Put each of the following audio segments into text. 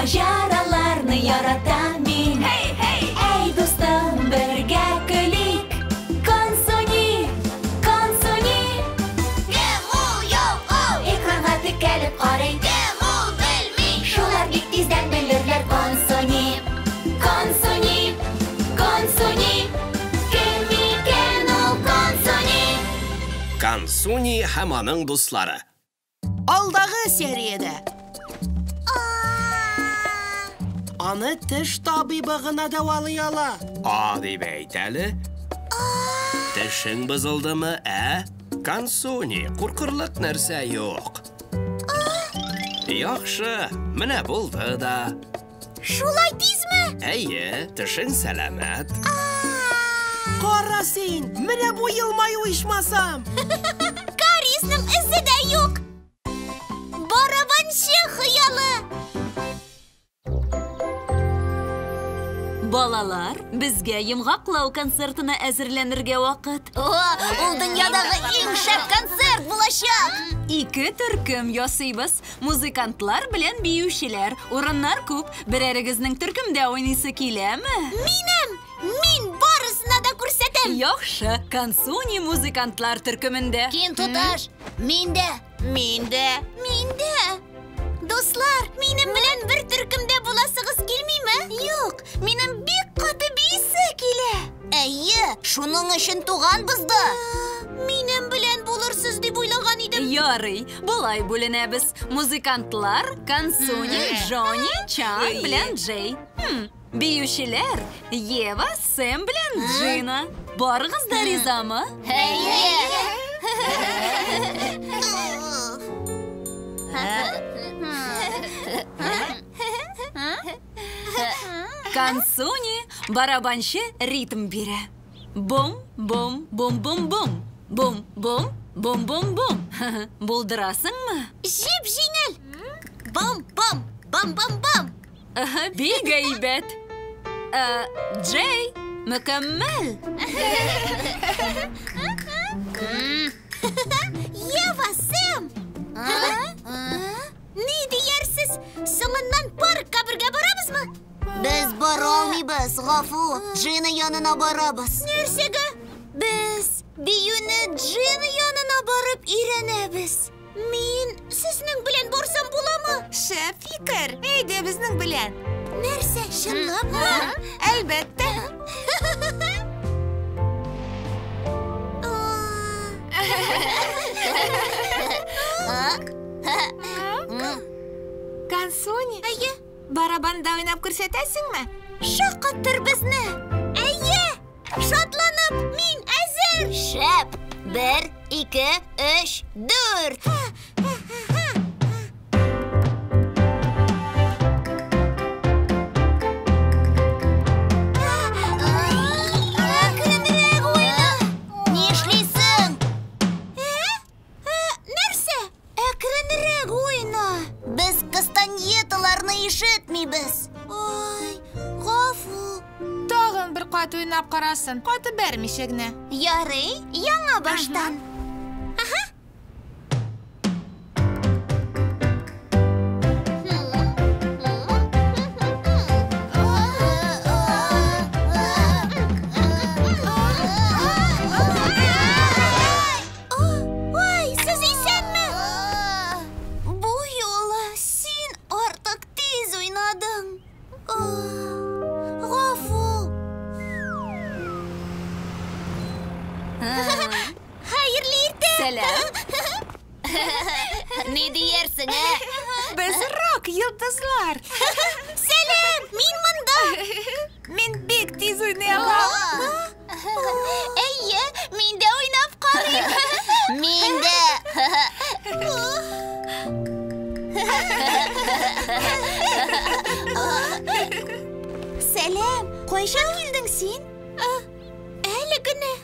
Maceralarni yaratan men. Ey do'stim, birga kulik. Konsoni, konsoni. Ekranga tikilib qarang. Shular bek tezdan bilirlar konsoni. Konsoni, konsoni. Kim ekan u konsoni? Konsoni hammaning do'stlari. Alдағы seriyada Аны tish tabibig'ini davolayala. Deb aytali. Tishing buzildimi, Konsoni, qo'rqirliq narsa yo'q. Yaxshi, mana bo'ldi-da. Shulay deysizmi? Ayye, tishing salomat. Qara sen, mana bu yilmayu ishmasam. Karisnim izida yo'q. Barabanchi xiyoli. Balalar, bizga yumg'oqlov konsertini әзерләнергә вакыт. Ул dunyodagi eng shap konsert bo'lacak. 2 төркем ясыйбыз. Музыкантлар белән биючеләр. Урыннар күп. Берәрегезнең төркемдә уйныйсы киләме? Мин барысына да күрсәтәм. Яхшы, Konsoni музыкантлар төркемендә. Кин туташ. Миндә. Дуслар, минем белән бер төркемдә буласыгыз килмиме? Юк, минем бик каты бийсе килә. Әйе, шуның өчен туганбыз да. Минем белән булырсыз дип уйлаган идем. Ярый, булай бүленәбез. Музыкантлар Konsoni, Johnny, Chan белән Jay. Биючеләр Ева, Сэм белән Джина. Барыгыз да ризамы? Konsoni барабанчы ритм бирә. Бум, бум, бум, бум, бум. Бум, бум, бум, бум, бум. Булдырасыңмы? Җип җиңел. Бам, бам, бам, бам, бам. Бик әйбәт. Джей, мөкәммәл. Ева, Сэм. Ни диярсез? Соңыннан паркка бергә барабызмы? Без бара алмыйбыз, Гафу. Джина янына барабыз. Нәрсәгә? Без биюне Джина янына барып өйрәнәбез. Мин сезнең белән барсам буламы? Шәп фикер. Әйдә безнең белән. Нәрсә, чынлапмы? Әлбәттә. Konsoni, барабанда уйнап күрсәтәсеңме? Шаккатыр безне. Әйе! Шатланып, мин әзер. Шәп. 1, 2, 3, 4. Әкренрәк уйна. Нишлисең? Нәрсә? Әкренрәк уйна. Без кастаньеталарны ишетмибез. Ой, Гафу. Тагын бер кат уйнап карасын. Каты бәрмичә генә. Ярый, яңа баштан. Ой, сез исәнме? Бу юлы син артык тиз уйнадың. Гафу. Хәерле иртә. Сәлам. Ни диярсең, Без рок йолдызлар. Сәлам, мин монда. Мин бик тиз уйный алам. Әйе, мин дә уйнап карыйм. Мин дә. Сәлам, кайчан килдең син? Әле генә.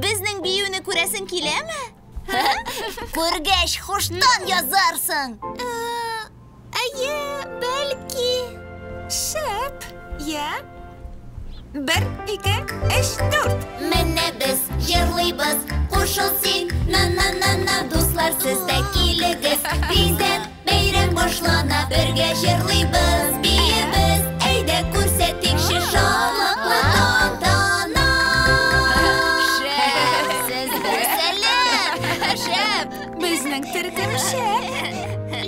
Безнең биюне күрәсең киләме? Күргәч, хуштан язарсың. Әйе, бәлки. Шәп. Я. 1, 2, 3, 4. Менә без җырлыйбыз, кушыл син. На-на-на-на, дуслар, сез дә килегез. Тиздән бәйрәм тормышлана, бергә җырлыйбыз, биебез. Әйдә күрсәтикче шатлыклы тантана. Шәп! Безнең төркем шәп!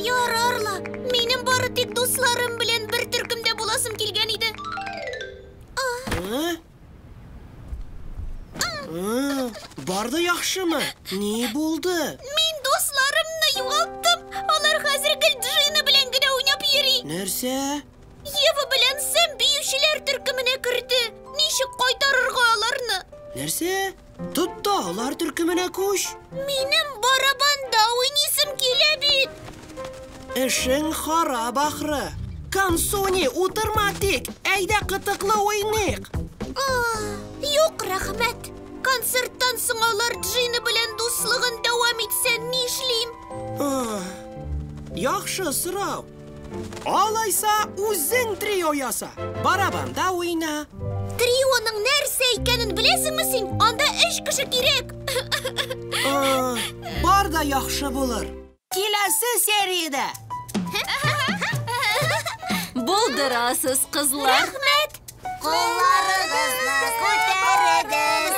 Ярарлы, минем бары тик дусларым белән бер төркемдә буласым килгән иде. Барды яхшымы? Не булды? Мин дусларымны югалттым. Алар хәзер гел Джина белән генә уйнап йөри. Нәрсә? Ева белән Сэм биючеләр төркеменә керде. Ничек кайтарырга аларны? Нәрсә? Тот та алар төркеменә күч. Минем барабанда уйнисым килә бит. Эшең харап ахры. Консони, утырма тик. Әйдә кытыклы уйныйк. Юк, рәхмәт. Концерттан соң алар Джина белән дуслыгын дәвам итсә нишлим? Яхшы сорау. Алайса үзең трио яса. Барабанда уйна. Трионың нәрсә икәнен беләсеңме син? Анда 3 кеше кирәк. Бар да яхшы булыр. Киләсе сериядә. Булдырасыз, кызлар! Рәхмәт. Колларыгызны күтәрегез.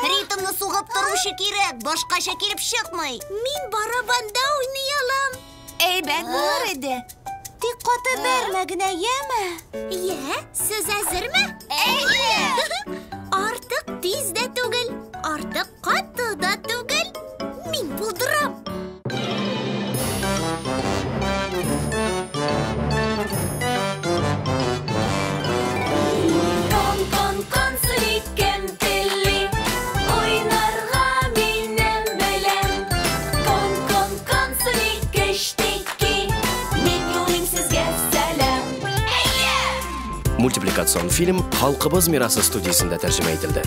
Ритмны сугып торучы кирәк, башкача килеп чыкмый. Мин барабанда уйный алам. Әйбәт булыр иде. Тик каты бәрмә генә, яме? Я, сез әзерме? Әйе. Артык тиз дә түгел, артык каты да түгел. Мин булдырам. Мультипликацион фильм «Халкыбыз мирасы» студиясында тәрҗемә ителде.